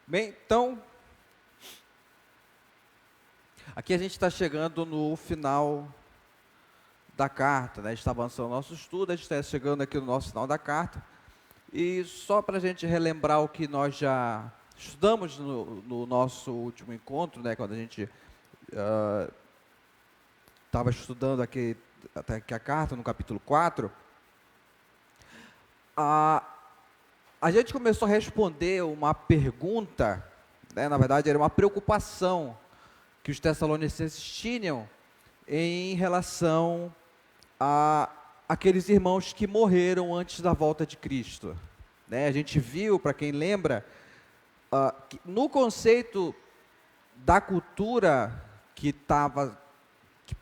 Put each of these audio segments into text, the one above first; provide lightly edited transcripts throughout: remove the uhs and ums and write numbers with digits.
Bem, então, aqui a gente está chegando no final da carta, né? A gente está avançando o nosso estudo, a gente está chegando aqui no nosso final da carta. E só para a gente relembrar o que nós já estudamos no nosso último encontro, né? Quando a gente estava estudando aqui, até aqui a carta, no capítulo 4, a gente começou a responder uma pergunta, né? Na verdade era uma preocupação que os tessalonicenses tinham em relação a aqueles irmãos que morreram antes da volta de Cristo, né? A gente viu, para quem lembra, que no conceito da cultura que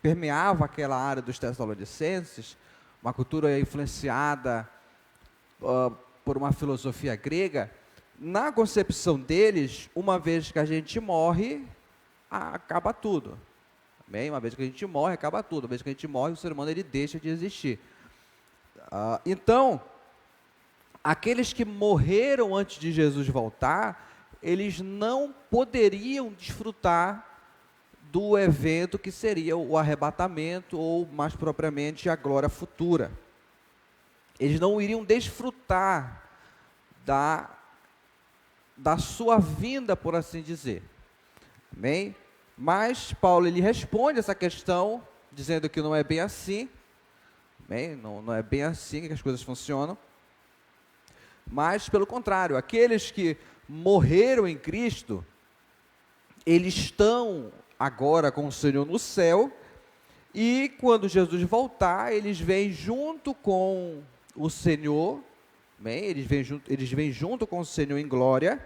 permeava aquela área dos tessalonicenses, uma cultura influenciada por uma filosofia grega, na concepção deles, uma vez que a gente morre, acaba tudo. Amém? Uma vez que a gente morre, acaba tudo. Uma vez que a gente morre, o ser humano ele deixa de existir. Então, aqueles que morreram antes de Jesus voltar, eles não poderiam desfrutar do evento que seria o arrebatamento, ou mais propriamente a glória futura. Eles não iriam desfrutar da sua vinda, por assim dizer. Amém? Mas Paulo ele responde essa questão, dizendo que não é bem assim. Amém? Não é bem assim que as coisas funcionam. Mas, pelo contrário, aqueles que morreram em Cristo, eles estão agora com o Senhor no céu, e quando Jesus voltar, eles vêm junto com o Senhor, amém? Eles vêm junto com o Senhor em glória,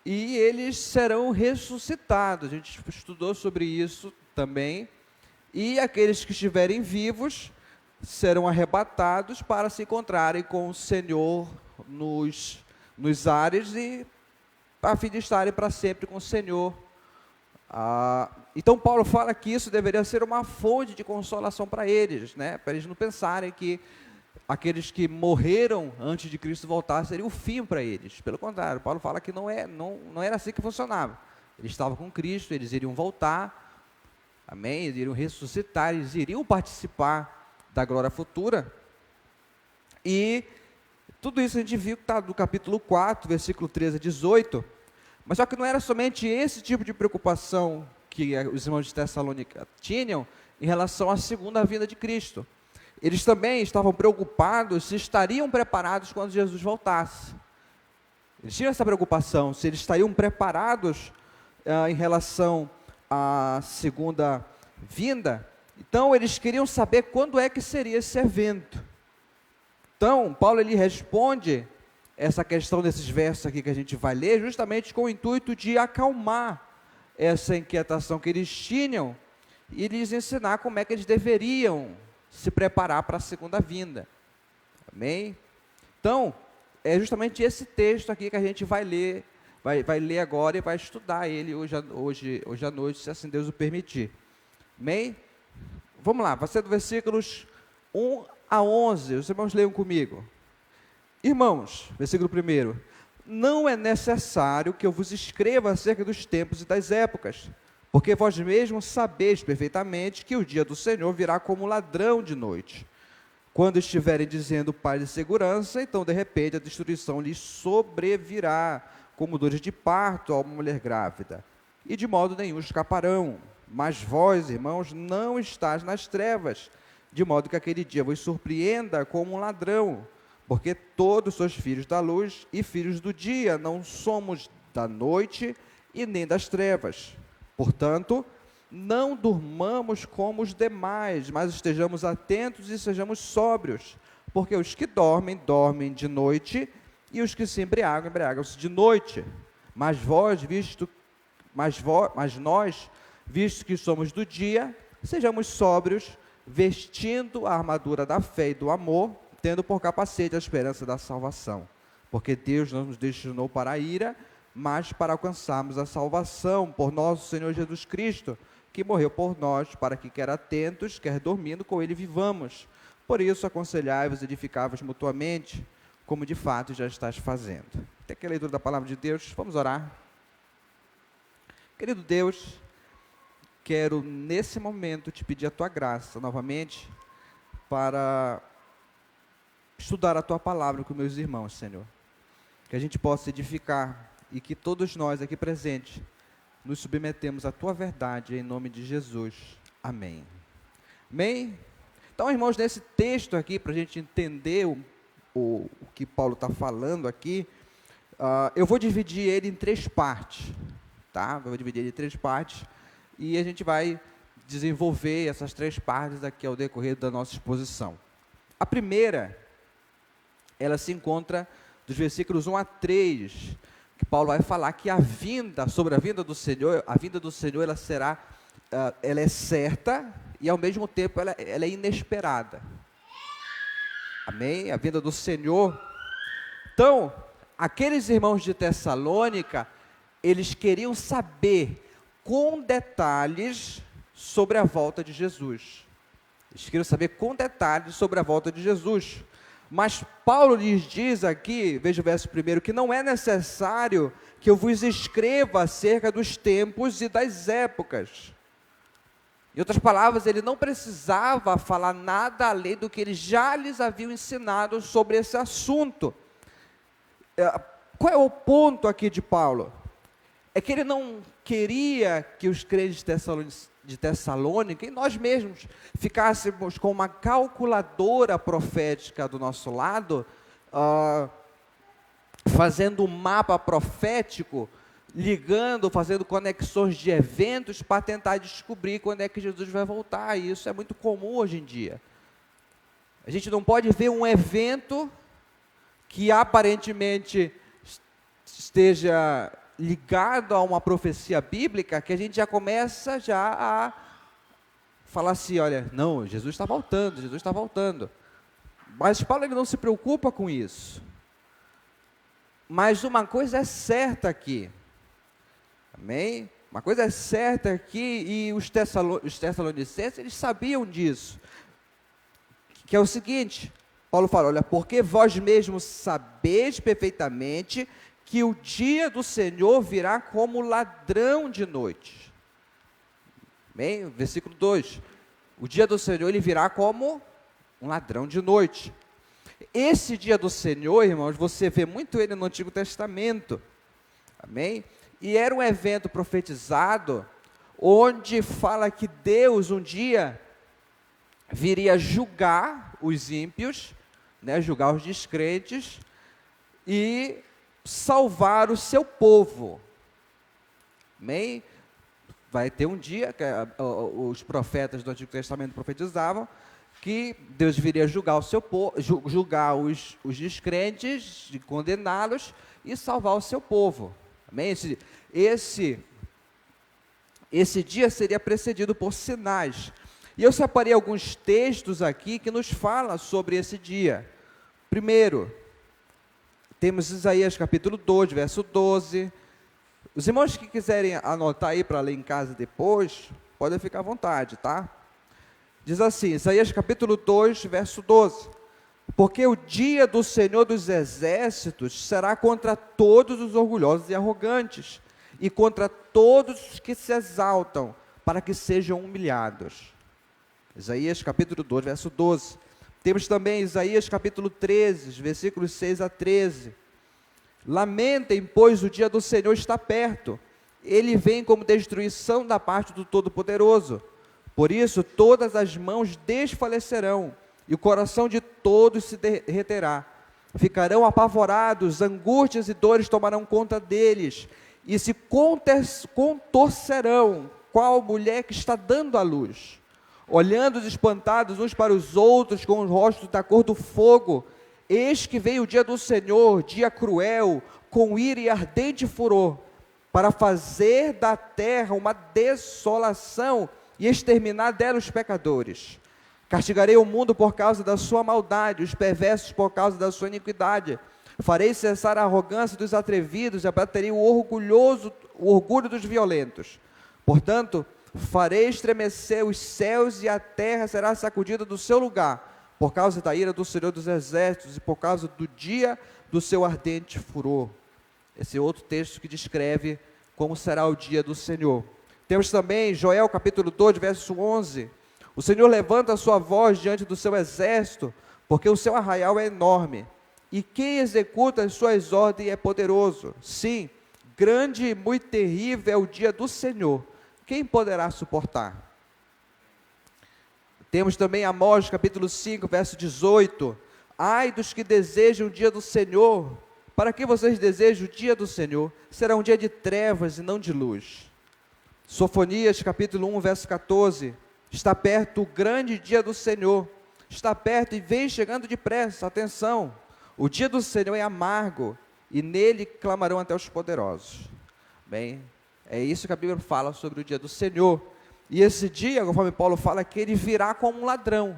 e eles serão ressuscitados. A gente estudou sobre isso também. E aqueles que estiverem vivos serão arrebatados para se encontrarem com o Senhor nos ares, e a fim de estarem para sempre com o Senhor. Então Paulo fala que isso deveria ser uma fonte de consolação para eles, né? Para eles não pensarem que aqueles que morreram antes de Cristo voltar seria o fim para eles. Pelo contrário, Paulo fala que não era assim que funcionava. Eles estavam com Cristo, eles iriam voltar, amém? Eles iriam ressuscitar, eles iriam participar da glória futura. E tudo isso a gente viu que está no capítulo 4, versículo 13 a 18. Mas só que não era somente esse tipo de preocupação que os irmãos de Tessalônica tinham em relação à segunda vinda de Cristo. Eles também estavam preocupados se estariam preparados quando Jesus voltasse. Eles tinham essa preocupação, se eles estariam preparados em relação à segunda vinda. Então, eles queriam saber quando é que seria esse evento. Então, Paulo ele responde essa questão desses versos aqui que a gente vai ler, justamente com o intuito de acalmar essa inquietação que eles tinham e lhes ensinar como é que eles deveriam se preparar para a segunda vinda. Amém? Então, é justamente esse texto aqui que a gente vai ler, vai ler agora e vai estudar ele hoje à noite, se assim Deus o permitir. Amém? Vamos lá, vai ser do versículos 1 a 11, os irmãos leiam comigo. Irmãos, versículo 1, não é necessário que eu vos escreva acerca dos tempos e das épocas, porque vós mesmos sabeis perfeitamente que o dia do Senhor virá como ladrão de noite. Quando estiverem dizendo paz e segurança, então de repente a destruição lhes sobrevirá, como dores de parto a uma mulher grávida, e de modo nenhum escaparão. Mas vós, irmãos, não estáis nas trevas, de modo que aquele dia vos surpreenda como um ladrão, porque todos sois filhos da luz e filhos do dia, não somos da noite e nem das trevas. Portanto, não durmamos como os demais, mas estejamos atentos e sejamos sóbrios, porque os que dormem, dormem de noite, e os que se embriagam, embriagam-se de noite. Mas nós, visto que somos do dia, sejamos sóbrios, vestindo a armadura da fé e do amor, tendo por capacete a esperança da salvação. Porque Deus não nos destinou para a ira, mas para alcançarmos a salvação por nosso Senhor Jesus Cristo, que morreu por nós, para que quer atentos, quer dormindo, com Ele vivamos. Por isso aconselhai-vos e edificai-vos mutuamente, como de fato já estás fazendo. Até que a leitura da palavra de Deus, vamos orar. Querido Deus, quero nesse momento te pedir a tua graça novamente para estudar a tua palavra com meus irmãos, Senhor. Que a gente possa edificar e que todos nós aqui presentes nos submetemos à tua verdade em nome de Jesus. Amém. Amém? Então, irmãos, nesse texto aqui, para a gente entender o que Paulo está falando aqui, eu vou dividir ele em 3 partes, tá? Eu vou dividir ele em 3 partes e a gente vai desenvolver essas 3 partes aqui ao decorrer da nossa exposição. A primeira, ela se encontra dos versículos 1 a 3, que Paulo vai falar que sobre a vinda do Senhor, ela será, ela é certa e ao mesmo tempo ela é inesperada. Amém? A vinda do Senhor. Então, aqueles irmãos de Tessalônica, eles queriam saber com detalhes sobre a volta de Jesus. Eles queriam saber com detalhes sobre a volta de Jesus. Mas Paulo lhes diz aqui, veja o verso 1, que não é necessário que eu vos escreva acerca dos tempos e das épocas. Em outras palavras, ele não precisava falar nada além do que eles já lhes haviam ensinado sobre esse assunto. Qual é o ponto aqui de Paulo? É que ele não queria que os crentes de Tessalônica e nós mesmos ficássemos com uma calculadora profética do nosso lado, fazendo um mapa profético, fazendo conexões de eventos para tentar descobrir quando é que Jesus vai voltar. E isso é muito comum hoje em dia. A gente não pode ver um evento que aparentemente esteja ligado a uma profecia bíblica, que a gente já começa a falar assim, olha, não, Jesus está voltando. Mas Paulo ele não se preocupa com isso. Mas uma coisa é certa aqui, amém? Uma coisa é certa aqui, e os tessalonicenses, eles sabiam disso, que é o seguinte, Paulo fala, olha, porque vós mesmos sabeis perfeitamente que o dia do Senhor virá como ladrão de noite. Amém? Versículo 2. O dia do Senhor, ele virá como um ladrão de noite. Esse dia do Senhor, irmãos, você vê muito ele no Antigo Testamento. Amém? E era um evento profetizado, onde fala que Deus um dia viria julgar os ímpios, né, julgar os descrentes, e salvar o seu povo. Amém? Vai ter um dia, que os profetas do Antigo Testamento profetizavam, que Deus viria julgar o seu povo, julgar os descrentes, de condená-los e salvar o seu povo. Amém? Esse dia seria precedido por sinais. E eu separei alguns textos aqui que nos falam sobre esse dia. Primeiro, temos Isaías capítulo 2, verso 12. Os irmãos que quiserem anotar aí para ler em casa depois, podem ficar à vontade, tá? Diz assim, Isaías capítulo 2, verso 12. Porque o dia do Senhor dos Exércitos será contra todos os orgulhosos e arrogantes, e contra todos os que se exaltam, para que sejam humilhados. Isaías capítulo 2, verso 12. Temos também Isaías capítulo 13, versículos 6 a 13. Lamentem, pois o dia do Senhor está perto. Ele vem como destruição da parte do Todo-Poderoso. Por isso, todas as mãos desfalecerão, e o coração de todos se derreterá. Ficarão apavorados, angústias e dores tomarão conta deles, e se contorcerão, qual mulher que está dando à luz. Olhando espantados uns para os outros, com os rostos da cor do fogo, eis que veio o dia do Senhor, dia cruel, com ira e ardente furor, para fazer da terra uma desolação e exterminar dela os pecadores. Castigarei o mundo por causa da sua maldade, os perversos por causa da sua iniquidade. Farei cessar a arrogância dos atrevidos e abaterei o orgulho dos violentos. Portanto, farei estremecer os céus e a terra será sacudida do seu lugar, por causa da ira do Senhor dos Exércitos e por causa do dia do seu ardente furor. Esse é outro texto que descreve como será o dia do Senhor. Temos também Joel capítulo 2, verso 11. O Senhor levanta a sua voz diante do seu exército, porque o seu arraial é enorme, e quem executa as suas ordens é poderoso. Sim, grande e muito terrível é o dia do Senhor. Quem poderá suportar? Temos também Amós capítulo 5, verso 18. Ai dos que desejam o dia do Senhor. Para que vocês desejam o dia do Senhor? Será um dia de trevas e não de luz. Sofonias capítulo 1, verso 14. Está perto o grande dia do Senhor. Está perto e vem chegando depressa. Atenção, o dia do Senhor é amargo, e nele clamarão até os poderosos. Bem, é isso que a Bíblia fala sobre o dia do Senhor. E esse dia, conforme Paulo fala, que ele virá como um ladrão.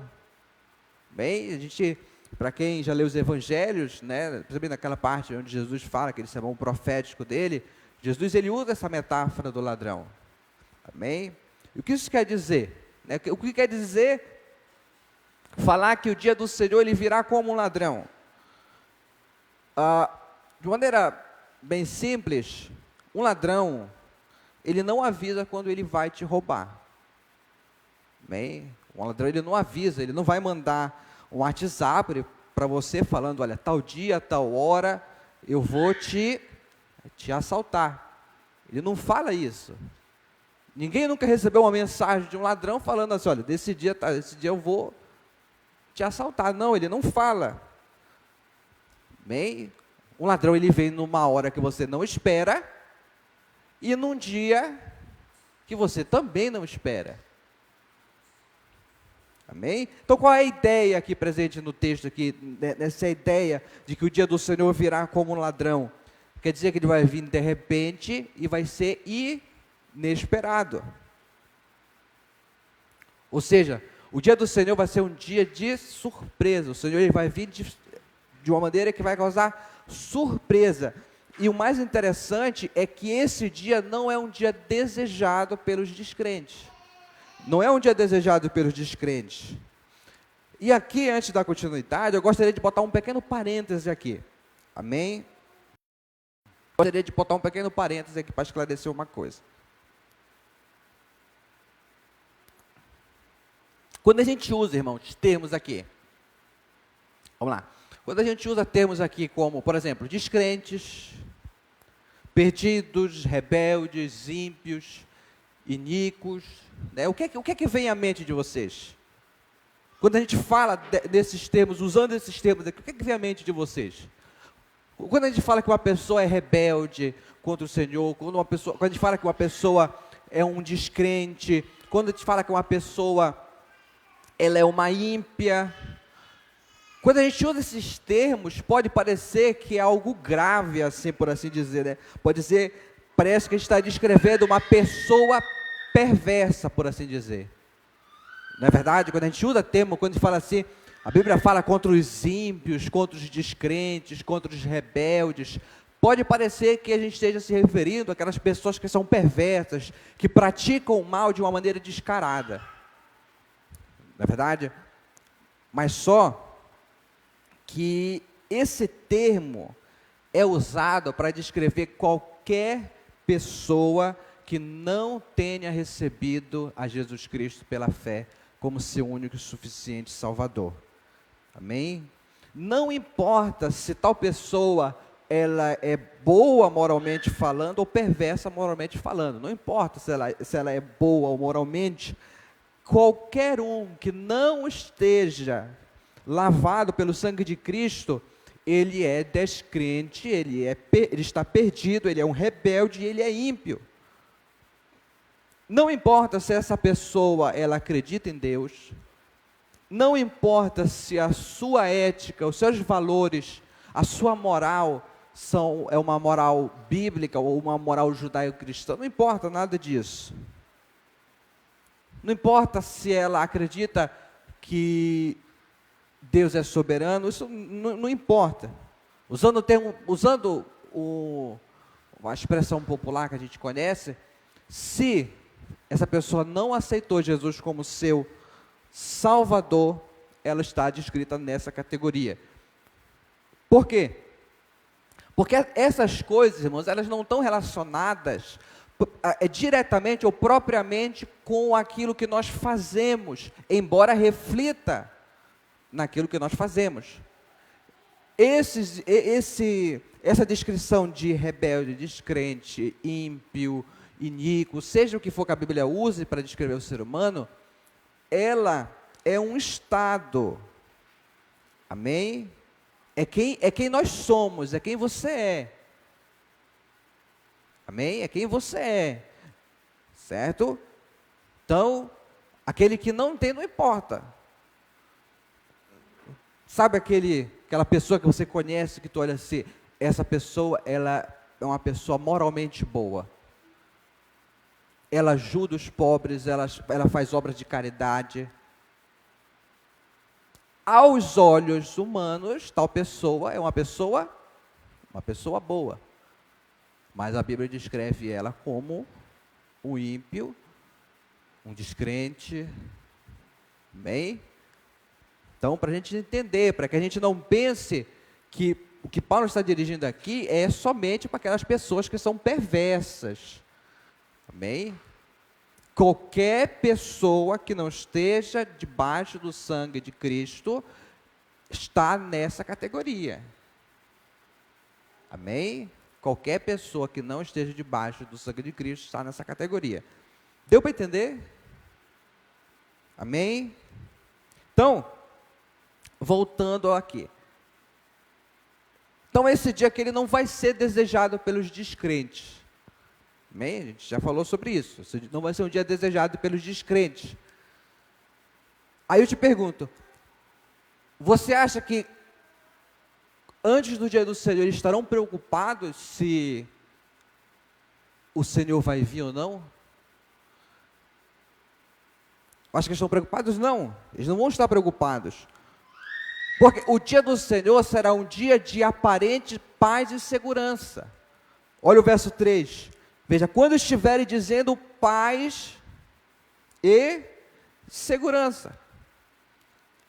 Bem, a gente, para quem já leu os evangelhos, né, principalmente naquela parte onde Jesus fala, aquele sermão profético dele, Jesus ele usa essa metáfora do ladrão. Amém? E o que isso quer dizer? O que quer dizer falar que o dia do Senhor ele virá como um ladrão? De maneira bem simples, um ladrão, ele não avisa quando ele vai te roubar. Bem, um ladrão ele não avisa, ele não vai mandar um WhatsApp para você falando, olha, tal dia, tal hora, eu vou te assaltar. Ele não fala isso. Ninguém nunca recebeu uma mensagem de um ladrão falando assim, olha, desse dia eu vou te assaltar. Não, ele não fala. Bem, um ladrão ele vem numa hora que você não espera e num dia que você também não espera. Amém? Então qual é a ideia aqui presente no texto aqui, nessa ideia de que o dia do Senhor virá como um ladrão? Quer dizer que ele vai vir de repente e vai ser inesperado. Ou seja, o dia do Senhor vai ser um dia de surpresa. O Senhor ele vai vir de uma maneira que vai causar surpresa. E o mais interessante é que esse dia não é um dia desejado pelos descrentes. Não é um dia desejado pelos descrentes. E aqui, antes da continuidade, eu gostaria de botar um pequeno parêntese aqui. Amém? Gostaria de botar um pequeno parêntese aqui para esclarecer uma coisa. Quando a gente usa, irmãos, termos aqui, vamos lá. Quando a gente usa termos aqui como, por exemplo, descrentes, perdidos, rebeldes, ímpios, iníquos, né? O que é que vem à mente de vocês? Quando a gente fala desses termos, usando esses termos aqui, o que é que vem à mente de vocês? Quando a gente fala que uma pessoa é rebelde contra o Senhor, quando a gente fala que uma pessoa é um descrente, quando a gente fala que uma pessoa ela é uma ímpia, quando a gente usa esses termos, pode parecer que é algo grave, assim, por assim dizer, né? Parece que a gente está descrevendo uma pessoa perversa, por assim dizer. Não é verdade? Quando a gente usa termo, quando a gente fala assim, a Bíblia fala contra os ímpios, contra os descrentes, contra os rebeldes, pode parecer que a gente esteja se referindo àquelas pessoas que são perversas, que praticam o mal de uma maneira descarada. Não é verdade? Mas só que esse termo é usado para descrever qualquer pessoa que não tenha recebido a Jesus Cristo pela fé como seu único e suficiente Salvador. Amém? Não importa se tal pessoa ela é boa moralmente falando ou perversa moralmente falando. Não importa se ela é boa ou moralmente. Qualquer um que não esteja lavado pelo sangue de Cristo, ele é descrente, ele está perdido, ele é um rebelde, ele é ímpio. Não importa se essa pessoa ela acredita em Deus, não importa se a sua ética, os seus valores, a sua moral é uma moral bíblica ou uma moral judaico-cristã, não importa nada disso. Não importa se ela acredita que Deus é soberano, isso não importa. Usando uma expressão popular que a gente conhece, se essa pessoa não aceitou Jesus como seu Salvador, ela está descrita nessa categoria. Por quê? Porque essas coisas, irmãos, elas não estão relacionadas diretamente ou propriamente com aquilo que nós fazemos, embora reflita naquilo que nós fazemos. Essa descrição de rebelde, descrente, ímpio, iníquo, seja o que for que a Bíblia use para descrever o ser humano, ela é um estado. Amém? É quem nós somos, é quem você é. Amém? É quem você é. Certo? Então, aquele que não tem, não importa. Sabe aquela pessoa que você conhece, que tu olha assim, essa pessoa, ela é uma pessoa moralmente boa. Ela ajuda os pobres, ela faz obras de caridade. Aos olhos humanos, tal pessoa é uma pessoa boa. Mas a Bíblia descreve ela como um ímpio, um descrente. Amém? Então, para a gente entender, para que a gente não pense que o que Paulo está dirigindo aqui é somente para aquelas pessoas que são perversas. Amém? Qualquer pessoa que não esteja debaixo do sangue de Cristo está nessa categoria. Amém? Qualquer pessoa que não esteja debaixo do sangue de Cristo está nessa categoria. Deu para entender? Amém? Então, voltando aqui. Então, esse dia que ele não vai ser desejado pelos descrentes. Amém? A gente já falou sobre isso. Não vai ser um dia desejado pelos descrentes. Aí eu te pergunto, você acha que antes do dia do Senhor eles estarão preocupados se o Senhor vai vir ou não? Acho que eles estão preocupados? Não. Eles não vão estar preocupados. Porque o dia do Senhor será um dia de aparente paz e segurança. Olha o verso 3. Veja, quando estiverem dizendo paz e segurança.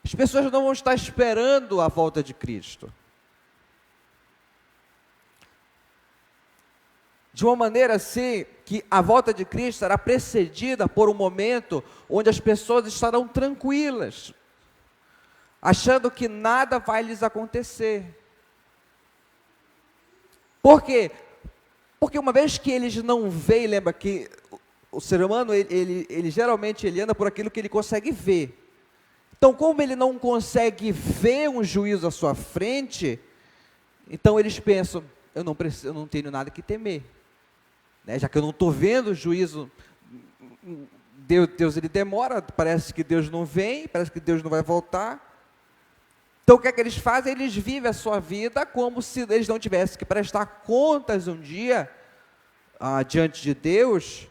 As pessoas não vão estar esperando a volta de Cristo. De uma maneira assim, que a volta de Cristo será precedida por um momento onde as pessoas estarão tranquilas, achando que nada vai lhes acontecer. Por quê? Porque uma vez que eles não veem, lembra que o ser humano, ele geralmente anda por aquilo que ele consegue ver. Então, como ele não consegue ver um juízo à sua frente, então eles pensam, eu não tenho nada que temer. Né? Já que eu não estou vendo o juízo, Deus ele demora, parece que Deus não vem, parece que Deus não vai voltar. Então, o que é que eles fazem? Eles vivem a sua vida como se eles não tivessem que prestar contas um dia diante de Deus,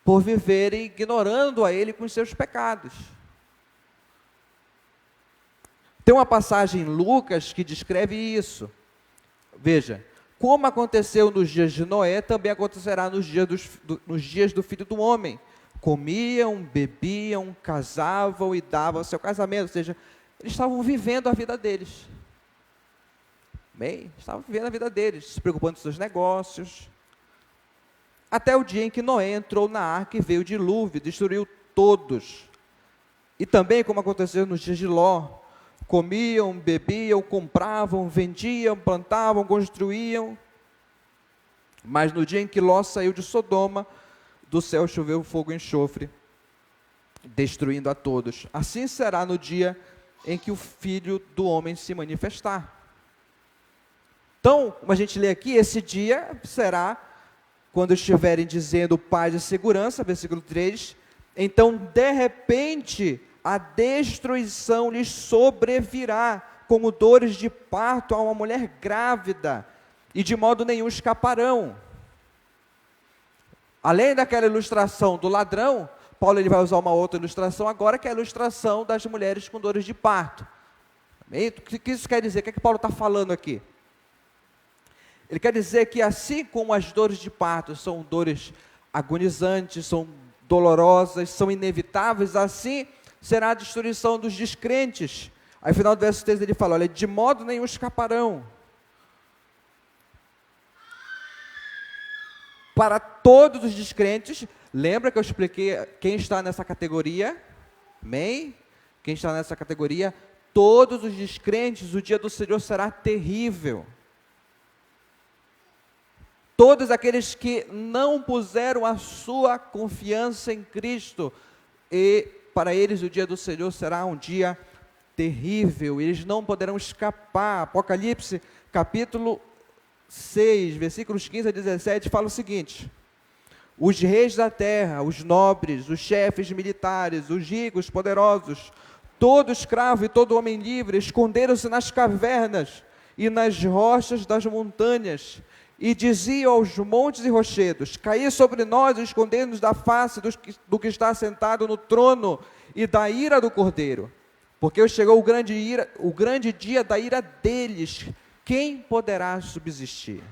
por viverem ignorando a Ele com os seus pecados. Tem uma passagem em Lucas que descreve isso. Veja, como aconteceu nos dias de Noé, também acontecerá nos dias do Filho do Homem. Comiam, bebiam, casavam e davam seu casamento, ou seja, eles estavam vivendo a vida deles. Bem, estavam vivendo a vida deles, se preocupando com seus negócios. Até o dia em que Noé entrou na arca e veio o dilúvio, destruiu todos. E também, como aconteceu nos dias de Ló, comiam, bebiam, compravam, vendiam, plantavam, construíam. Mas no dia em que Ló saiu de Sodoma, do céu choveu fogo e enxofre, destruindo a todos. Assim será no dia em que o Filho do Homem se manifestar. Então, como a gente lê aqui, esse dia será quando estiverem dizendo paz e segurança, versículo 3, então de repente a destruição lhes sobrevirá, como dores de parto a uma mulher grávida, e de modo nenhum escaparão. Além daquela ilustração do ladrão, Paulo ele vai usar uma outra ilustração agora, que é a ilustração das mulheres com dores de parto. O que isso quer dizer? O que é que Paulo está falando aqui? Ele quer dizer que assim como as dores de parto são dores agonizantes, são dolorosas, são inevitáveis, assim será a destruição dos descrentes. Aí no final do verso 3 ele fala, olha, de modo nenhum escaparão. para todos os descrentes. Lembra que eu expliquei quem está nessa categoria? Amém? Quem está nessa categoria? Todos os descrentes, o dia do Senhor será terrível. Todos aqueles que não puseram a sua confiança em Cristo, e para eles o dia do Senhor será um dia terrível, eles não poderão escapar. Apocalipse, capítulo 6, versículos 15 a 17, fala o seguinte: os reis da terra, os nobres, os chefes militares, os ricos, poderosos, todo escravo e todo homem livre, esconderam-se nas cavernas e nas rochas das montanhas, e diziam aos montes e rochedos: caí sobre nós e escondei-nos da face do que está sentado no trono e da ira do Cordeiro, porque chegou o grande dia da ira deles. Quem poderá subsistir?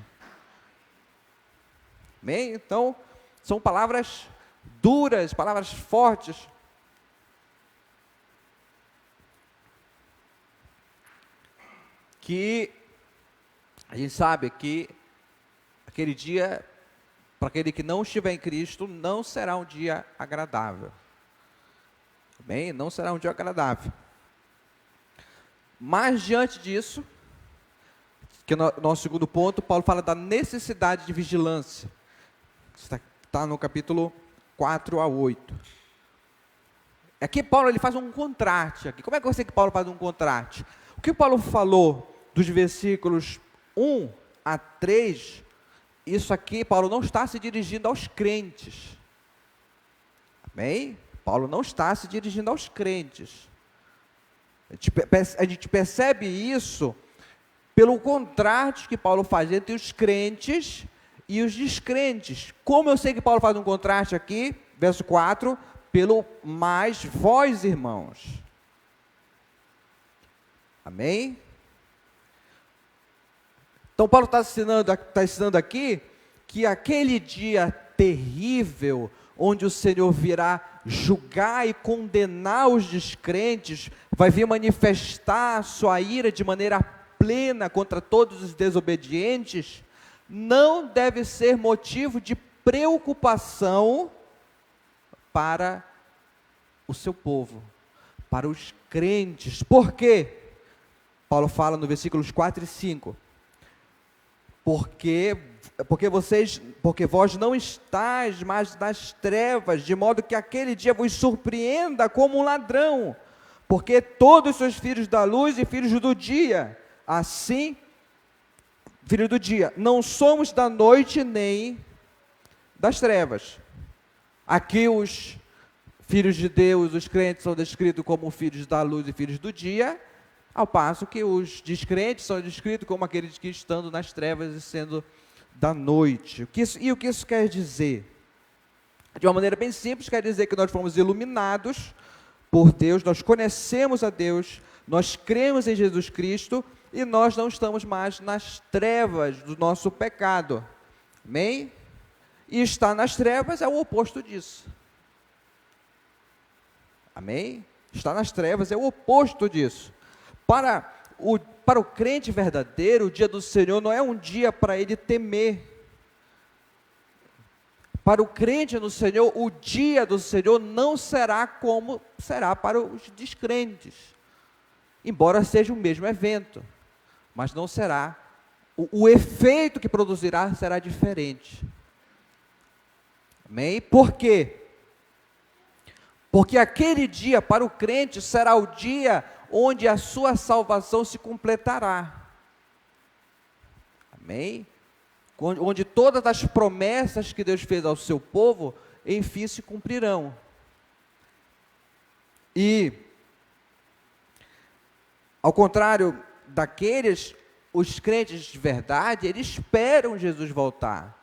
Amém? Então, são palavras duras, palavras fortes. Que a gente sabe que aquele dia, para aquele que não estiver em Cristo, não será um dia agradável. Amém? Não será um dia agradável. Mas diante disso, que no nosso segundo ponto, Paulo fala da necessidade de vigilância. Está no capítulo 4 a 8. Aqui Paulo ele faz um contraste. Aqui. Como é que eu sei que Paulo faz um contraste? O que Paulo falou dos versículos 1 a 3, isso aqui, Paulo não está se dirigindo aos crentes. Amém? Paulo não está se dirigindo aos crentes. A gente percebe isso pelo contraste que Paulo faz entre os crentes e os descrentes. Como eu sei que Paulo faz um contraste aqui, verso 4, pelo mais vós, irmãos. Amém? Então Paulo está ensinando aqui que aquele dia terrível, onde o Senhor virá julgar e condenar os descrentes, vai vir manifestar a sua ira de maneira plena contra todos os desobedientes, não deve ser motivo de preocupação para o seu povo, para os crentes. Por quê? Paulo fala no versículos 4 e 5, porque vós não estáis mais nas trevas, de modo que aquele dia vos surpreenda como um ladrão, porque todos sois filhos da luz e filhos do dia. Assim, filho do dia, não somos da noite nem das trevas. Aqui os filhos de Deus, os crentes, são descritos como filhos da luz e filhos do dia, ao passo que os descrentes são descritos como aqueles que estão nas trevas e sendo da noite. O que isso quer dizer? De uma maneira bem simples, quer dizer que nós fomos iluminados por Deus, nós conhecemos a Deus, nós cremos em Jesus Cristo, e nós não estamos mais nas trevas do nosso pecado. Amém? E estar nas trevas é o oposto disso. Amém? Estar nas trevas é o oposto disso. Para o crente verdadeiro, o dia do Senhor não é um dia para ele temer. Para o crente no Senhor, o dia do Senhor não será como será para os descrentes. Embora seja o mesmo evento, mas não será, o efeito que produzirá será diferente. Amém? Por quê? Porque aquele dia para o crente será o dia onde a sua salvação se completará. Amém? Onde todas as promessas que Deus fez ao seu povo, enfim, se cumprirão. E, ao contrário daqueles, os crentes de verdade, eles esperam Jesus voltar.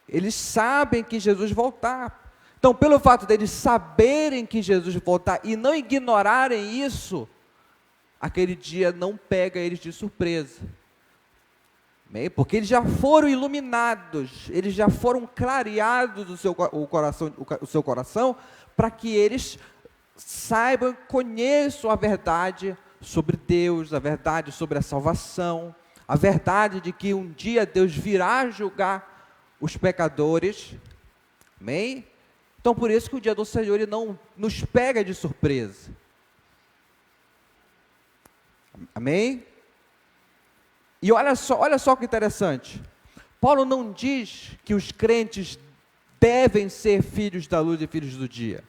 Eles sabem que Jesus voltar. Então, pelo fato deles saberem que Jesus voltar e não ignorarem isso, aquele dia não pega eles de surpresa. Amém? Porque eles já foram iluminados, eles já foram clareados o seu coração, para que eles saibam, conheçam a verdade sobre Deus, a verdade sobre a salvação, a verdade de que um dia Deus virá julgar os pecadores. Amém? Então, por isso que o dia do Senhor ele não nos pega de surpresa. Amém? E olha só que interessante. Paulo não diz que os crentes devem ser filhos da luz e filhos do dia.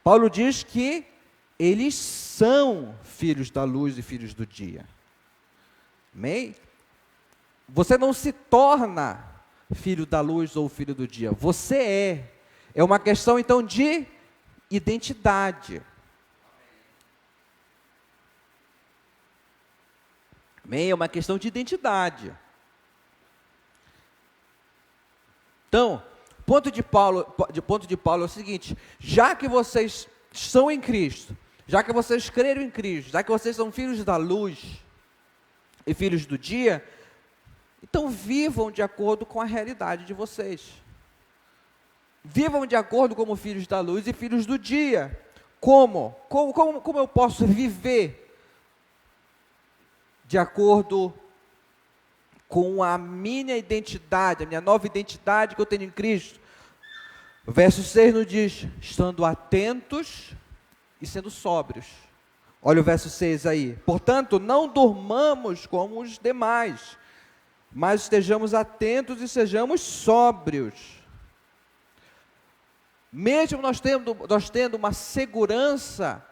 Paulo diz que eles são filhos da luz e filhos do dia. Amém? Você não se torna filho da luz ou filho do dia. Você é. É uma questão, então, de identidade. Amém? É uma questão de identidade. Então, ponto de Paulo é o seguinte: já que vocês estão em Cristo, já que vocês creram em Cristo, já que vocês são filhos da luz e filhos do dia, então vivam de acordo com a realidade de vocês. Vivam de acordo como filhos da luz e filhos do dia. Como eu posso viver de acordo com a minha identidade, a minha nova identidade que eu tenho em Cristo? O verso 6 nos diz: estando atentos e sendo sóbrios. Olha o verso 6 aí. Portanto, não durmamos como os demais, mas estejamos atentos e sejamos sóbrios. Mesmo nós tendo uma segurança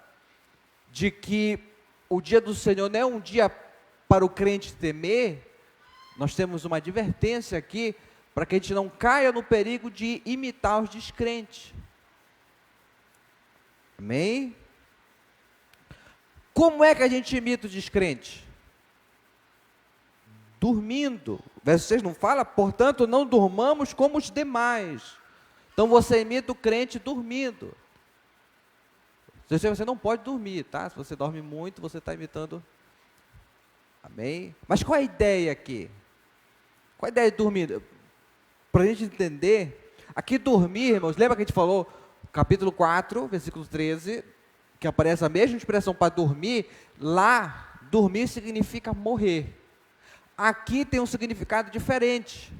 de que o dia do Senhor não é um dia para o crente temer, nós temos uma advertência aqui para que a gente não caia no perigo de imitar os descrentes. Amém? Como é que a gente imita os descrentes? Dormindo. O verso 6 não fala? Portanto, não durmamos como os demais. Então você imita o crente dormindo. Você não pode dormir, tá? Se você dorme muito, você está imitando. Amém? Mas qual é a ideia aqui? Qual é a ideia de dormir? Para a gente entender, aqui dormir, irmãos, lembra que a gente falou, capítulo 4, versículo 13, que aparece a mesma expressão para dormir. Lá, dormir significa morrer. Aqui tem um significado diferente.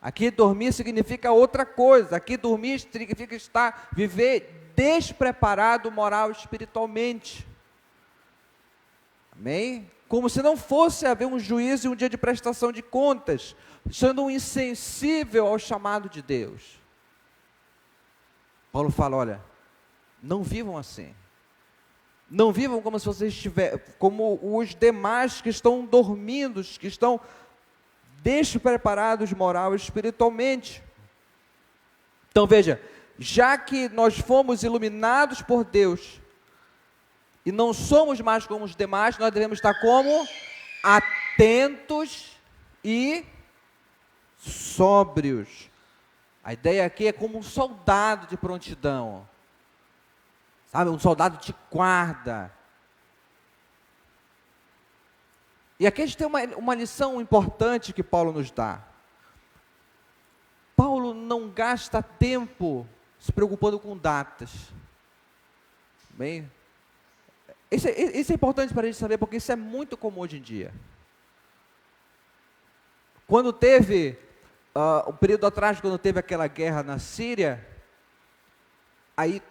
Aqui dormir significa outra coisa. Aqui dormir significa viver despreparado moral e espiritualmente. Amém? Como se não fosse haver um juízo e um dia de prestação de contas, sendo um insensível ao chamado de Deus. Paulo fala: olha, não vivam assim. Não vivam como se vocês como os demais que estão dormindo, que estão despreparados moral e espiritualmente. Então veja, já que nós fomos iluminados por Deus e não somos mais como os demais, nós devemos estar como? Atentos e sóbrios. A ideia aqui é como um soldado de prontidão, sabe, um soldado de guarda. E aqui a gente tem uma lição importante que Paulo nos dá. Paulo não gasta tempo se preocupando com datas. Bem, isso é importante para a gente saber, porque isso é muito comum hoje em dia. Quando teve, um período atrás, quando teve aquela guerra na Síria, aí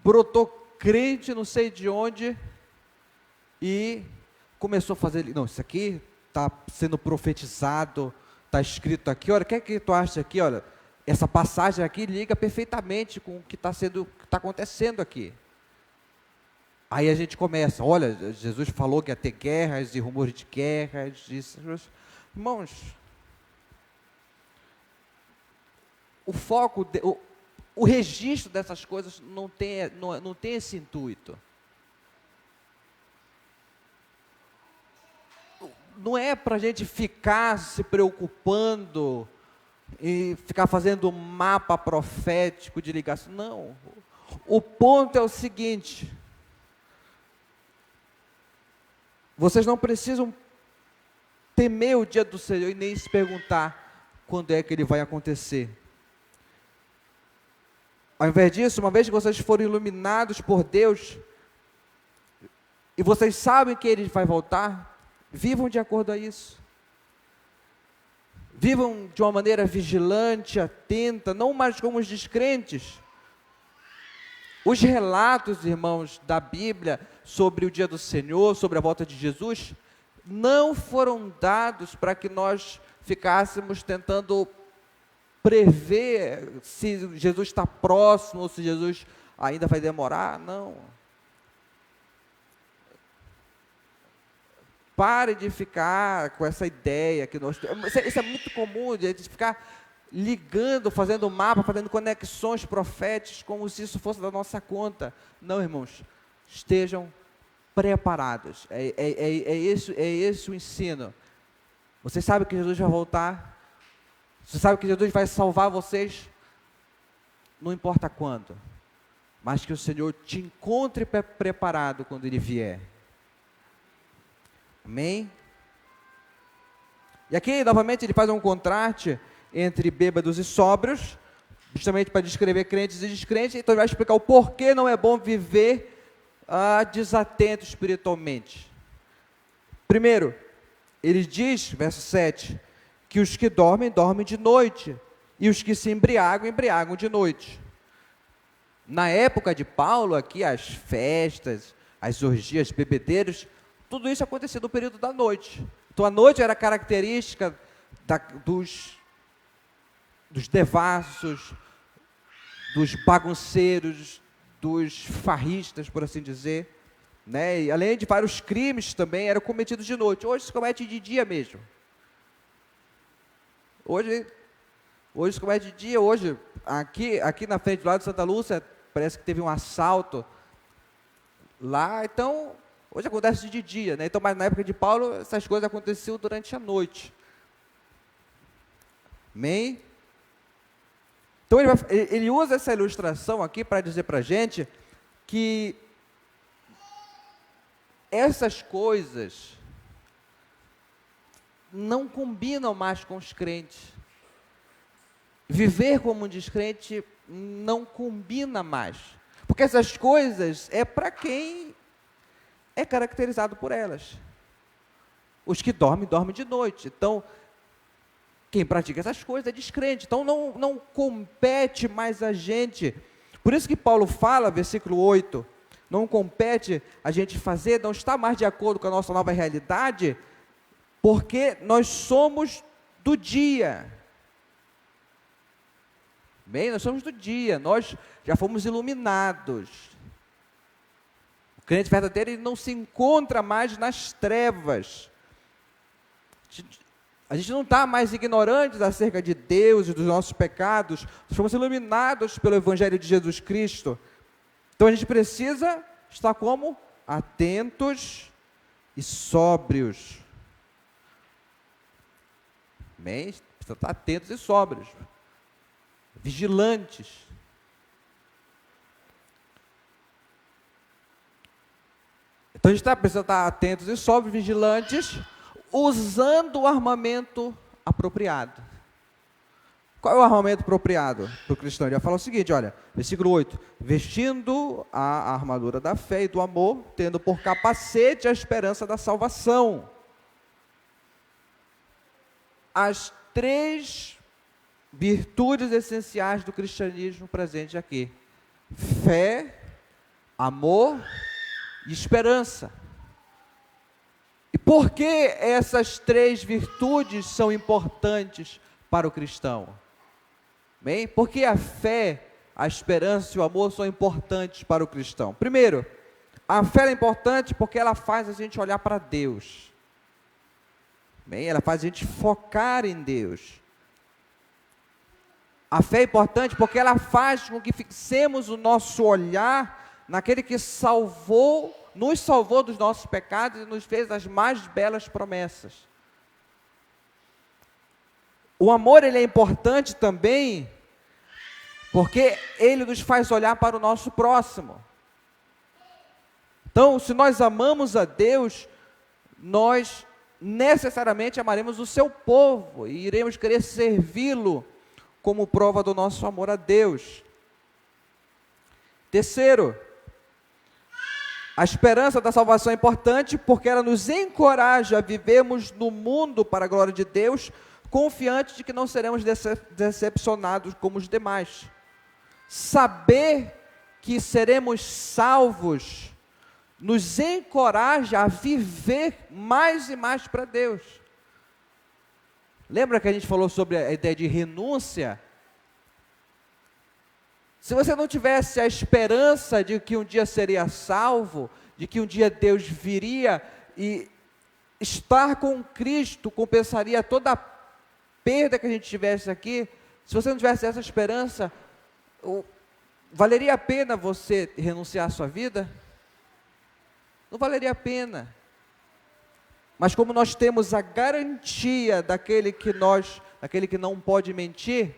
brotou crente não sei de onde, e começou a fazer, não, isso aqui está sendo profetizado, está escrito aqui, olha, o que é que tu acha aqui, olha, essa passagem aqui liga perfeitamente com o que está acontecendo aqui. Aí a gente começa, olha, Jesus falou que ia ter guerras e rumores de guerras, irmãos, o foco, o registro dessas coisas não tem esse intuito. Não é para a gente ficar se preocupando e ficar fazendo um mapa profético de ligação. Não. O ponto é o seguinte: vocês não precisam temer o dia do Senhor e nem se perguntar quando é que ele vai acontecer. Ao invés disso, uma vez que vocês forem iluminados por Deus e vocês sabem que ele vai voltar, vivam de acordo a isso. Vivam de uma maneira vigilante, atenta, não mais como os descrentes. Os relatos, irmãos, da Bíblia sobre o dia do Senhor, sobre a volta de Jesus, não foram dados para que nós ficássemos tentando prever se Jesus está próximo ou se Jesus ainda vai demorar. Não. Pare de ficar com essa ideia que nós temos. Isso é muito comum, de a gente ficar ligando, fazendo mapa, fazendo conexões proféticas, como se isso fosse da nossa conta. Não, irmãos, estejam preparados. É esse o ensino. Você sabe que Jesus vai voltar? Você sabe que Jesus vai salvar vocês? Não importa quando, mas que o Senhor te encontre preparado quando Ele vier. Amém? E aqui, novamente, ele faz um contraste entre bêbados e sóbrios, justamente para descrever crentes e descrentes. Então ele vai explicar o porquê não é bom viver desatento espiritualmente. Primeiro, ele diz, verso 7, que os que dormem, dormem de noite, e os que se embriagam, embriagam de noite. Na época de Paulo, aqui, as festas, as orgias, bebedeiros, tudo isso acontecia no período da noite. Então a noite era característica dos devassos, dos bagunceiros, dos farristas, por assim dizer, né? E além de vários crimes também eram cometidos de noite. Hoje se comete de dia mesmo. Hoje se comete de dia. Hoje, aqui na frente do lado de Santa Lúcia, parece que teve um assalto lá. Então, hoje acontece de dia, né? Então, mas na época de Paulo, essas coisas aconteciam durante a noite. Amém? Então, ele usa essa ilustração aqui para dizer para a gente que essas coisas não combinam mais com os crentes. Viver como um descrente não combina mais. Porque essas coisas é para quem é caracterizado por elas. Os que dormem, dormem de noite. Então, quem pratica essas coisas é descrente. Então, não compete mais a gente. Por isso que Paulo fala, versículo 8, não compete a gente fazer, não está mais de acordo com a nossa nova realidade, porque nós somos do dia. Bem, nós somos do dia, nós já fomos iluminados. O crente verdadeiro, ele não se encontra mais nas trevas. A gente não está mais ignorantes acerca de Deus e dos nossos pecados. Nós fomos iluminados pelo Evangelho de Jesus Cristo. Então a gente precisa estar como? Atentos e sóbrios. Amém? Precisa estar atentos e sóbrios. Vigilantes. Então a gente precisa estar atentos e sóbrios, vigilantes, usando o armamento apropriado. Qual é o armamento apropriado para o cristão? Ele vai falar o seguinte, olha, versículo 8, vestindo a armadura da fé e do amor, tendo por capacete a esperança da salvação. As 3 virtudes essenciais do cristianismo presente aqui: fé, amor e esperança. E por que essas 3 virtudes são importantes para o cristão? Bem, porque a fé, a esperança e o amor são importantes para o cristão. Primeiro, a fé é importante porque ela faz a gente olhar para Deus. Bem, ela faz a gente focar em Deus. A fé é importante porque ela faz com que fixemos o nosso olhar naquele que nos salvou dos nossos pecados e nos fez as mais belas promessas. O amor, ele é importante também porque ele nos faz olhar para o nosso próximo. Então, se nós amamos a Deus, nós necessariamente amaremos o seu povo e iremos querer servi-lo como prova do nosso amor a Deus. Terceiro, a esperança da salvação é importante porque ela nos encoraja a vivermos no mundo para a glória de Deus, confiantes de que não seremos decepcionados como os demais. Saber que seremos salvos nos encoraja a viver mais e mais para Deus. Lembra que a gente falou sobre a ideia de renúncia? Se você não tivesse a esperança de que um dia seria salvo, de que um dia Deus viria e estar com Cristo compensaria toda a perda que a gente tivesse aqui, se você não tivesse essa esperança, valeria a pena você renunciar à sua vida? Não valeria a pena. Mas como nós temos a garantia daquele que não pode mentir,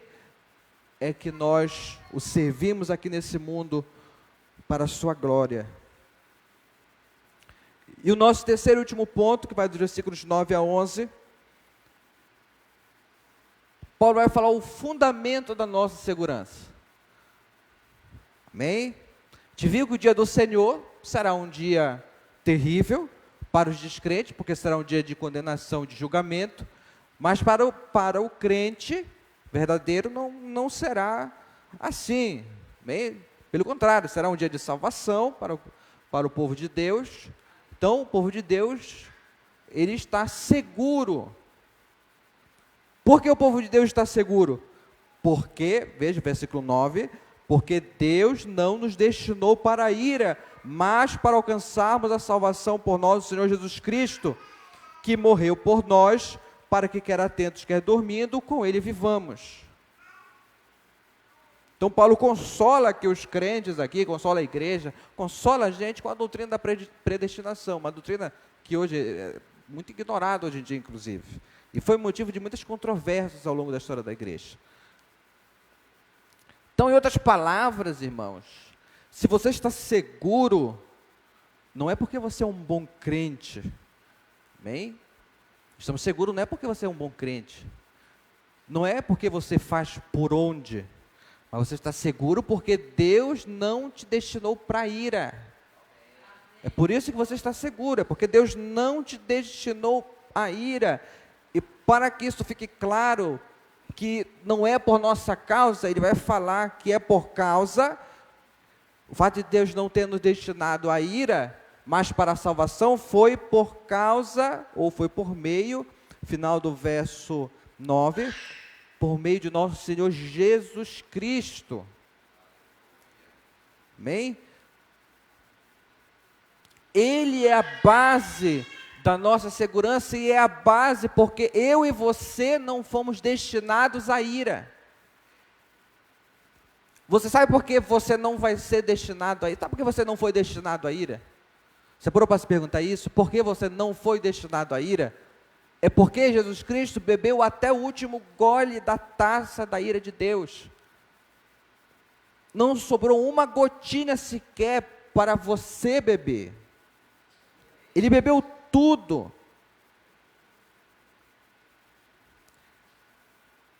é que nós o servimos aqui nesse mundo para a sua glória. E o nosso terceiro e último ponto, que vai dos versículos 9 a 11, Paulo vai falar o fundamento da nossa segurança. Amém? Te viu que o dia do Senhor será um dia terrível para os descrentes, porque será um dia de condenação e de julgamento, mas para o crente verdadeiro não será assim. Amém? Pelo contrário, será um dia de salvação para o povo de Deus. Então, o povo de Deus, ele está seguro. Por que o povo de Deus está seguro? Porque, veja o versículo 9, porque Deus não nos destinou para a ira, mas para alcançarmos a salvação por nosso Senhor Jesus Cristo, que morreu por nós, para que quer atentos, quer dormindo, com Ele vivamos. Então Paulo consola aqui os crentes aqui, consola a igreja, consola a gente com a doutrina da predestinação, uma doutrina que hoje é muito ignorada hoje em dia, inclusive. E foi motivo de muitas controvérsias ao longo da história da igreja. Então, em outras palavras, irmãos, se você está seguro, não é porque você é um bom crente, amém? Estamos seguros não é porque você é um bom crente, não é porque você faz por onde, mas você está seguro porque Deus não te destinou para a ira. É por isso que você está seguro, é porque Deus não te destinou à ira. E para que isso fique claro, que não é por nossa causa, ele vai falar que é por causa, o fato de Deus não ter nos destinado à ira, mas para a salvação, foi por causa, ou foi por meio, final do verso 9, por meio de nosso Senhor Jesus Cristo. Amém? Ele é a base da nossa segurança e é a base porque eu e você não fomos destinados à ira. Você sabe por que você não vai ser destinado a ira? Sabe por que você não foi destinado à ira? Você parou para se perguntar isso? Por que você não foi destinado à ira? É porque Jesus Cristo bebeu até o último gole da taça da ira de Deus. Não sobrou uma gotinha sequer para você beber. Ele bebeu tudo.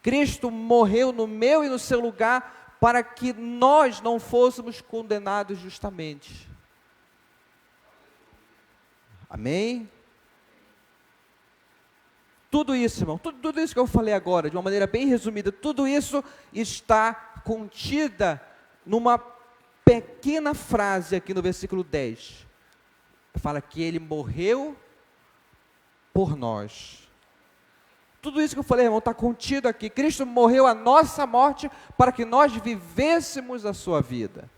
Cristo morreu no meu e no seu lugar para que nós não fôssemos condenados justamente. Amém? Tudo isso, irmão, tudo isso que eu falei agora, de uma maneira bem resumida, tudo isso está contida numa pequena frase aqui no versículo 10. Fala que ele morreu por nós. Tudo isso que eu falei, irmão, está contido aqui. Cristo morreu a nossa morte para que nós vivêssemos a sua vida.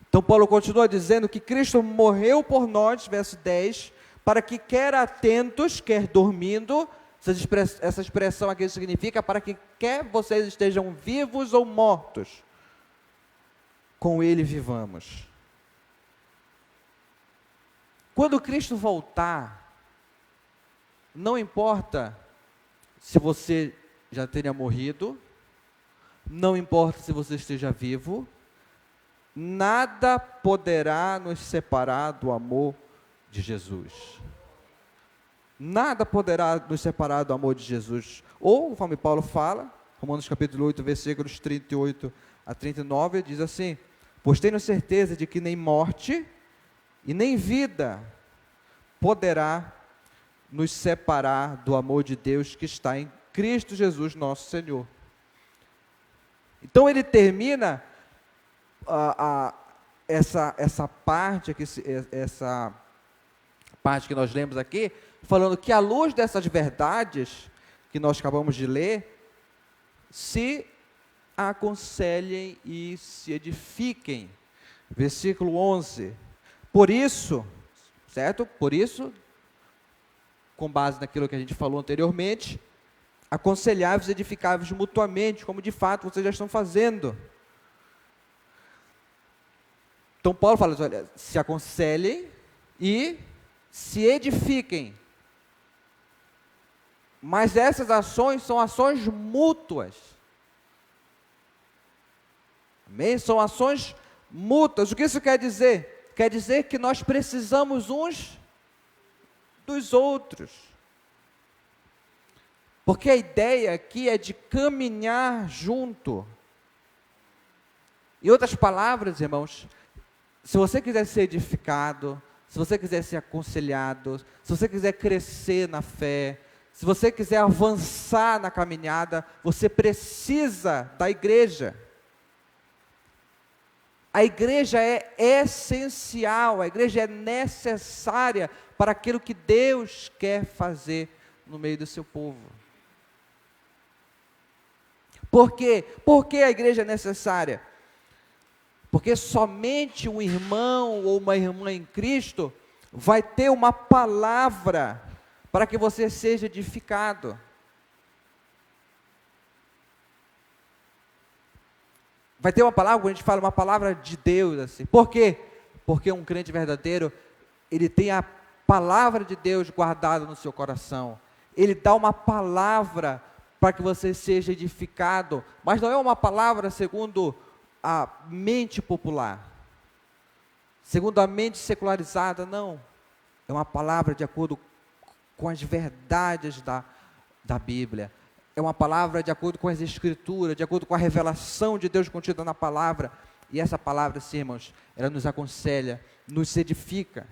Então Paulo continua dizendo que Cristo morreu por nós, verso 10, para que quer atentos, quer dormindo, essa expressão aqui significa para que quer vocês estejam vivos ou mortos, com Ele vivamos. Quando Cristo voltar, não importa se você já tenha morrido, não importa se você esteja vivo, nada poderá nos separar do amor de Jesus. Nada poderá nos separar do amor de Jesus. Ou, conforme Paulo fala, Romanos capítulo 8, versículos 38 a 39, diz assim: pois tenho certeza de que nem morte e nem vida poderá nos separar do amor de Deus que está em Cristo Jesus, nosso Senhor. Então ele termina essa parte que nós lemos aqui, falando que à luz dessas verdades que nós acabamos de ler, se aconselhem e se edifiquem. Versículo 11. Por isso, certo? Por isso, com base naquilo que a gente falou anteriormente, aconselhai-vos e edificai-vos mutuamente, como de fato vocês já estão fazendo. Então Paulo fala, olha, se aconselhem e se edifiquem. Mas essas ações são ações mútuas. Amém? São ações mútuas. O que isso quer dizer? Quer dizer que nós precisamos uns dos outros. Porque a ideia aqui é de caminhar junto. Em outras palavras, irmãos, se você quiser ser edificado, se você quiser ser aconselhado, se você quiser crescer na fé, se você quiser avançar na caminhada, você precisa da igreja. A igreja é essencial, a igreja é necessária para aquilo que Deus quer fazer no meio do seu povo. Por quê? Por que a igreja é necessária? Porque somente um irmão ou uma irmã em Cristo vai ter uma palavra para que você seja edificado. Vai ter uma palavra, quando a gente fala uma palavra de Deus, assim. Por quê? Porque um crente verdadeiro, ele tem a palavra de Deus guardada no seu coração. Ele dá uma palavra para que você seja edificado, mas não é uma palavra segundo a mente popular, segundo a mente secularizada, não. É uma palavra de acordo com as verdades da Bíblia. É uma palavra de acordo com as Escrituras, de acordo com a revelação de Deus contida na palavra. E essa palavra, sim, irmãos, ela nos aconselha, nos edifica.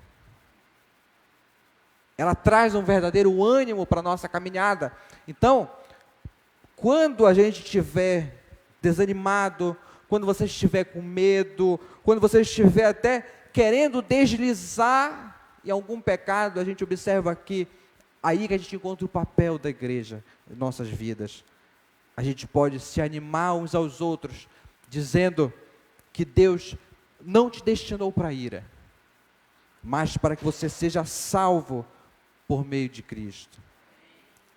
Ela traz um verdadeiro ânimo para a nossa caminhada. Então, quando a gente estiver desanimado, quando você estiver com medo, quando você estiver até querendo deslizar em algum pecado, a gente observa aqui, aí que a gente encontra o papel da igreja em nossas vidas. A gente pode se animar uns aos outros, dizendo que Deus não te destinou para a ira, mas para que você seja salvo por meio de Cristo.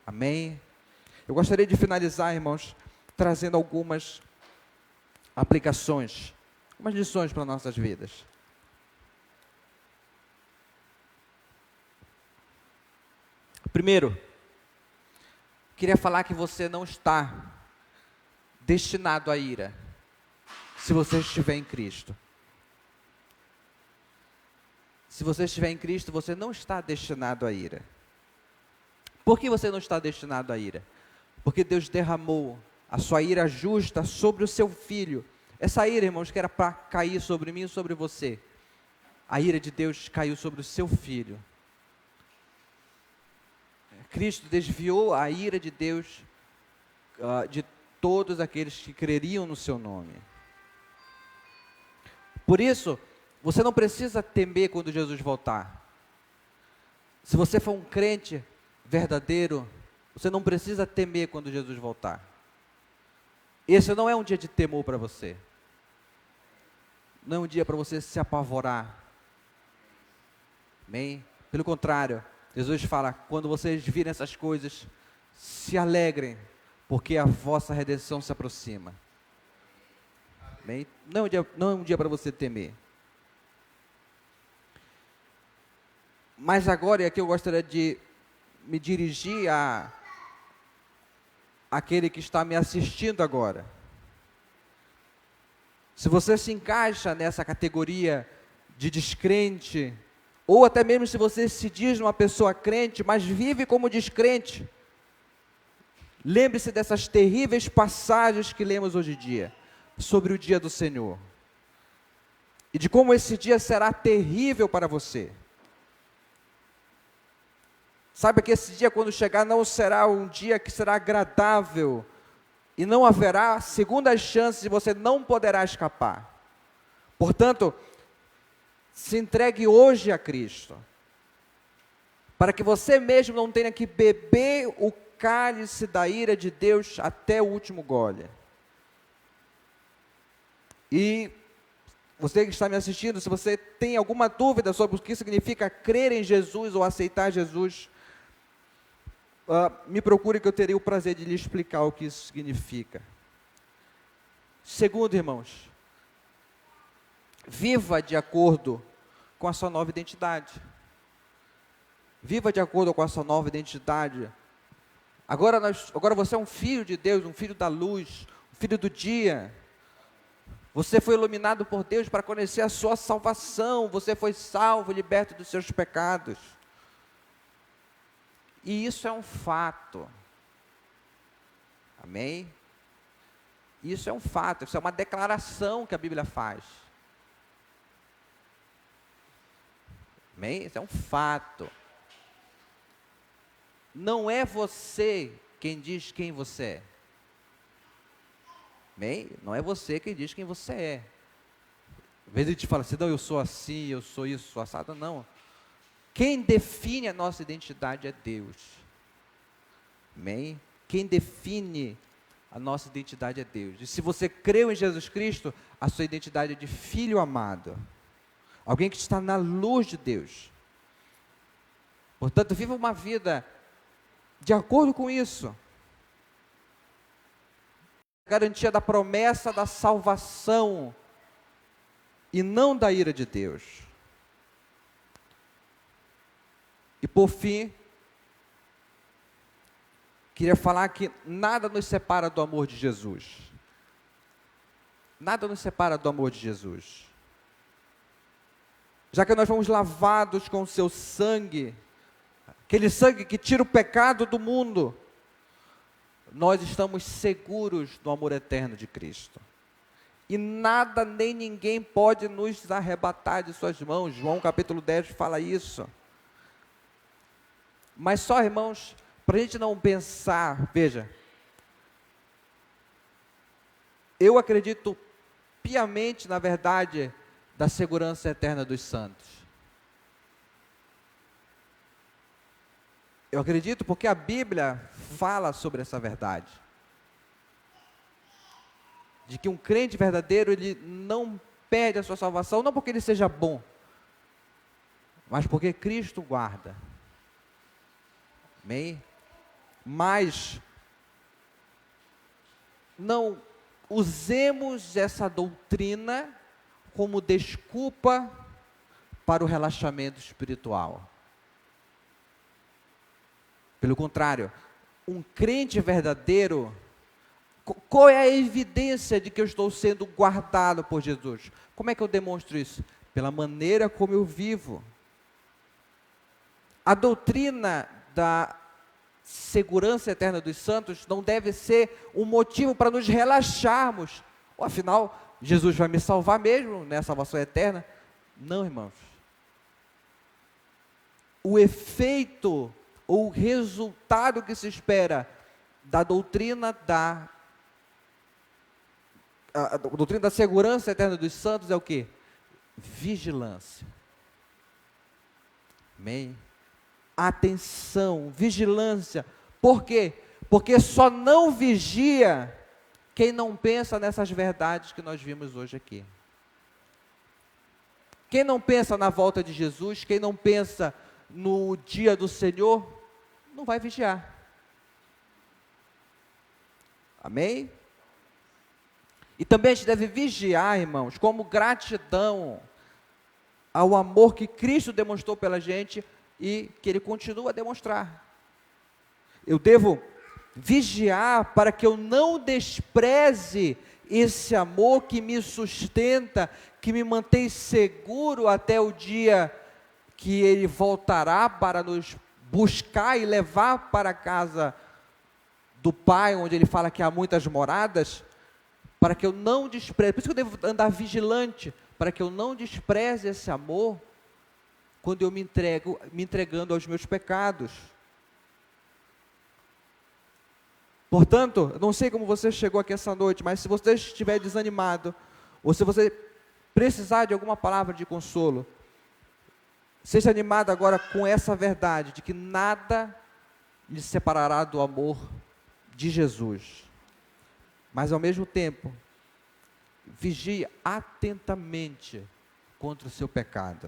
Amém? Eu gostaria de finalizar, irmãos, trazendo algumas aplicações, algumas lições para nossas vidas. Primeiro, queria falar que você não está destinado à ira, se você estiver em Cristo. Se você estiver em Cristo, você não está destinado à ira. Por que você não está destinado à ira? Porque Deus derramou a sua ira justa sobre o seu Filho. Essa ira, irmãos, que era para cair sobre mim e sobre você, a ira de Deus caiu sobre o seu Filho. Cristo desviou a ira de Deus de todos aqueles que creriam no seu nome. Por isso, você não precisa temer quando Jesus voltar. Se você for um crente verdadeiro, você não precisa temer quando Jesus voltar. Esse não é um dia de temor para você. Não é um dia para você se apavorar. Amém? Pelo contrário, Jesus fala, quando vocês virem essas coisas, se alegrem, porque a vossa redenção se aproxima. Amém? Não é um dia para você temer. Mas agora, e aqui eu gostaria de me dirigir àquele que está me assistindo agora. Se você se encaixa nessa categoria de descrente, ou até mesmo se você se diz uma pessoa crente, mas vive como descrente, lembre-se dessas terríveis passagens que lemos hoje em dia, sobre o dia do Senhor, e de como esse dia será terrível para você. Saiba que esse dia, quando chegar, não será um dia que será agradável, e não haverá segundas chances e você não poderá escapar. Portanto, se entregue hoje a Cristo, para que você mesmo não tenha que beber o cálice da ira de Deus até o último gole. E você que está me assistindo, se você tem alguma dúvida sobre o que significa crer em Jesus ou aceitar Jesus, me procure que eu terei o prazer de lhe explicar o que isso significa. Segundo, irmãos, viva de acordo com a sua nova identidade. Viva de acordo com a sua nova identidade. Agora você é um filho de Deus, um filho da luz, um filho do dia. Você foi iluminado por Deus para conhecer a sua salvação. Você foi salvo, liberto dos seus pecados. E isso é um fato. Amém? Isso é um fato, isso é uma declaração que a Bíblia faz. Amém? Isso é um fato. Não é você quem diz quem você é. Amém? Não é você quem diz quem você é. Às vezes a gente fala assim, não, eu sou assim, eu sou isso, sou assado. Não. Quem define a nossa identidade é Deus. Amém? Quem define a nossa identidade é Deus. E se você creu em Jesus Cristo, a sua identidade é de filho amado. Alguém que está na luz de Deus. Portanto, viva uma vida de acordo com isso. Garantia da promessa da salvação e não da ira de Deus. E por fim, queria falar que nada nos separa do amor de Jesus. Nada nos separa do amor de Jesus. Já que nós fomos lavados com o seu sangue, aquele sangue que tira o pecado do mundo, nós estamos seguros do amor eterno de Cristo. E nada nem ninguém pode nos arrebatar de suas mãos. João capítulo 10 fala isso. Mas só, irmãos, para a gente não pensar, veja, eu acredito piamente na verdade da segurança eterna dos santos. Eu acredito porque a Bíblia fala sobre essa verdade. De que um crente verdadeiro, ele não perde a sua salvação, não porque ele seja bom, mas porque Cristo guarda. Amém? Mas não usemos essa doutrina como desculpa para o relaxamento espiritual. Pelo contrário, um crente verdadeiro, qual é a evidência de que eu estou sendo guardado por Jesus? Como é que eu demonstro isso? Pela maneira como eu vivo. A doutrina da segurança eterna dos santos não deve ser um motivo para nos relaxarmos. Afinal, Jesus vai me salvar mesmo, né? Salvação eterna. Não, irmãos. O efeito ou o resultado que se espera da doutrina a doutrina da segurança eterna dos santos é o quê? Vigilância. Amém? Atenção, vigilância. Por quê? Porque só não vigia quem não pensa nessas verdades que nós vimos hoje aqui. Quem não pensa na volta de Jesus, quem não pensa no dia do Senhor, não vai vigiar. Amém? E também a gente deve vigiar, irmãos, como gratidão ao amor que Cristo demonstrou pela gente e que Ele continua a demonstrar. Eu devo vigiar para que eu não despreze esse amor que me sustenta, que me mantém seguro até o dia que Ele voltará para nos buscar e levar para a casa do Pai, onde Ele fala que há muitas moradas, para que eu não despreze, por isso que eu devo andar vigilante, para que eu não despreze esse amor, quando eu me entregando aos meus pecados. Portanto, eu não sei como você chegou aqui essa noite, mas se você estiver desanimado, ou se você precisar de alguma palavra de consolo, seja animado agora com essa verdade, de que nada lhe separará do amor de Jesus. Mas ao mesmo tempo, vigie atentamente contra o seu pecado.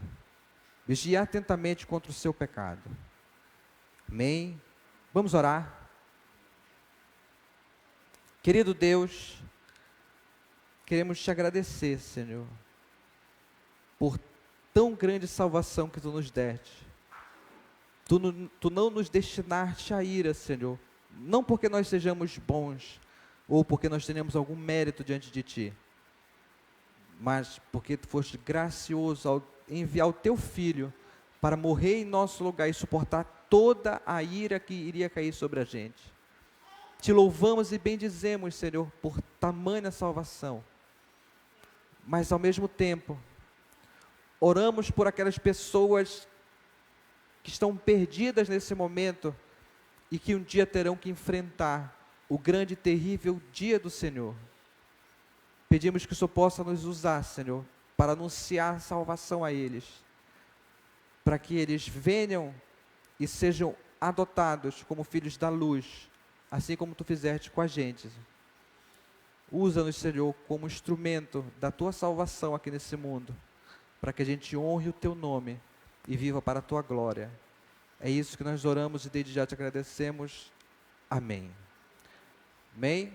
Vigie atentamente contra o seu pecado. Amém? Vamos orar. Querido Deus, queremos te agradecer, Senhor, por tão grande salvação que Tu nos deste. Tu não nos destinaste à ira, Senhor, não porque nós sejamos bons, ou porque nós tenhamos algum mérito diante de Ti, mas porque Tu foste gracioso ao enviar o Teu Filho para morrer em nosso lugar e suportar toda a ira que iria cair sobre a gente. Te louvamos e bendizemos, Senhor, por tamanha salvação. Mas ao mesmo tempo, oramos por aquelas pessoas que estão perdidas nesse momento e que um dia terão que enfrentar o grande e terrível dia do Senhor. Pedimos que o Senhor possa nos usar, Senhor, para anunciar salvação a eles, para que eles venham e sejam adotados como filhos da luz, assim como Tu fizeste com a gente. Usa-nos, Senhor, como instrumento da Tua salvação aqui nesse mundo, para que a gente honre o Teu nome e viva para a Tua glória. É isso que nós oramos e desde já te agradecemos. Amém. Amém.